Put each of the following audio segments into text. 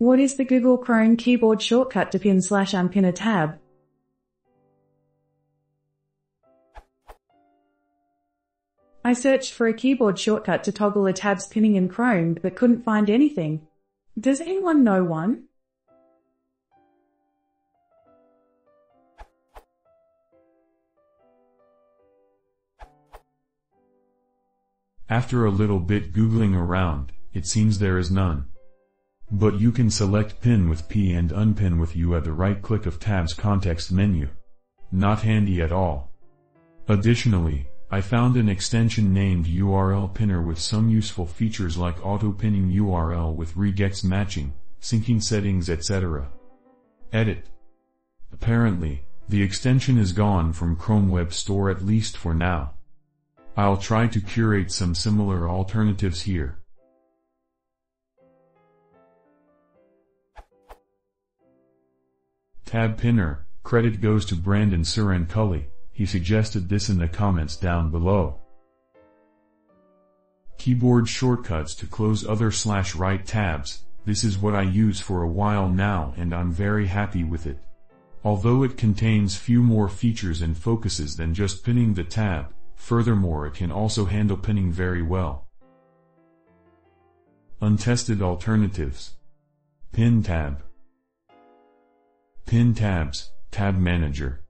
What is the Google Chrome keyboard shortcut to pin/unpin a tab? I searched for a keyboard shortcut to toggle a tab's pinning in Chrome but couldn't find anything. Does anyone know one? After a little bit googling around, it seems there is none. But you can select Pin with P and Unpin with U at the right click of Tab's context menu. Not handy at all. Additionally, I found an extension named URL Pinner with some useful features like auto-pinning URL with regex matching, syncing settings, etc. Edit. Apparently, the extension is gone from Chrome Web Store, at least for now. I'll try to curate some similar alternatives here. Tab Pinner, credit goes to Brandon Suranculli. He suggested this in the comments down below. Keyboard shortcuts to close other/right tabs. This is what I use for a while now and I'm very happy with it. Although it contains few more features and focuses than just pinning the tab, furthermore it can also handle pinning very well. Untested alternatives. Pin tab. Pin tabs, Tab Manager.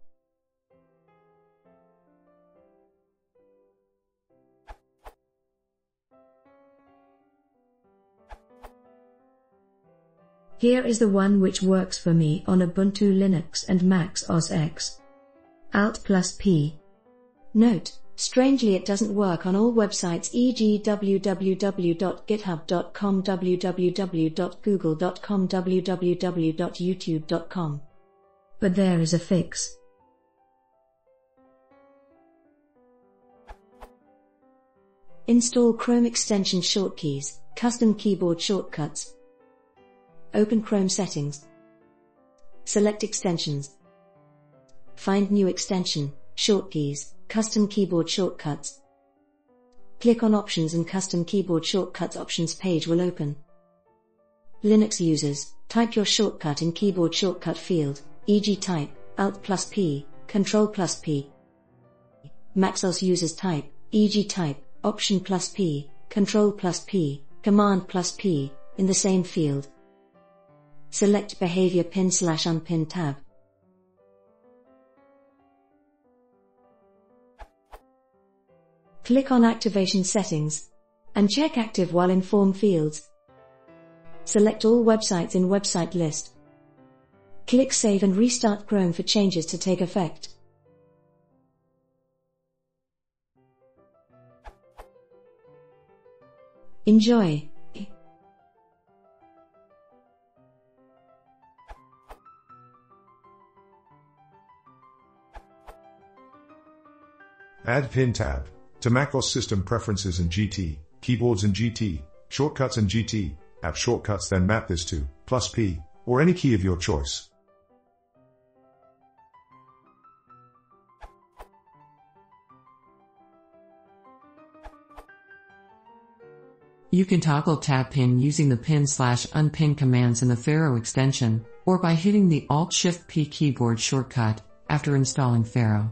Here is the one which works for me on Ubuntu Linux and Mac OS X. Alt+P. Note, strangely it doesn't work on all websites, e.g. www.github.com, www.google.com, www.youtube.com. But there is a fix. Install Chrome extension shortkeys, custom keyboard shortcuts. Open Chrome settings. Select extensions. Find new extension, shortkeys, custom keyboard shortcuts. Click on options and custom keyboard shortcuts options page will open. Linux users, type your shortcut in keyboard shortcut field, e.g. type Alt+P, Control+P. Mac OS users type, e.g. type Option+P, Control+P, Command+P, in the same field. Select Behavior Pin/Unpin tab. Click on Activation Settings and check Active while in Form fields. Select all websites in Website List. Click Save and restart Chrome for changes to take effect. Enjoy! Add Pin tab to Mac OS System Preferences in GT, Keyboards in GT, Shortcuts in GT, App Shortcuts, then map this to +P, or any key of your choice. You can toggle tab pin using the pin/unpin commands in the Pharaoh extension, or by hitting the Alt-Shift-P keyboard shortcut after installing Pharaoh.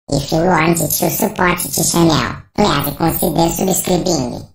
If you want to support this channel, please consider subscribing.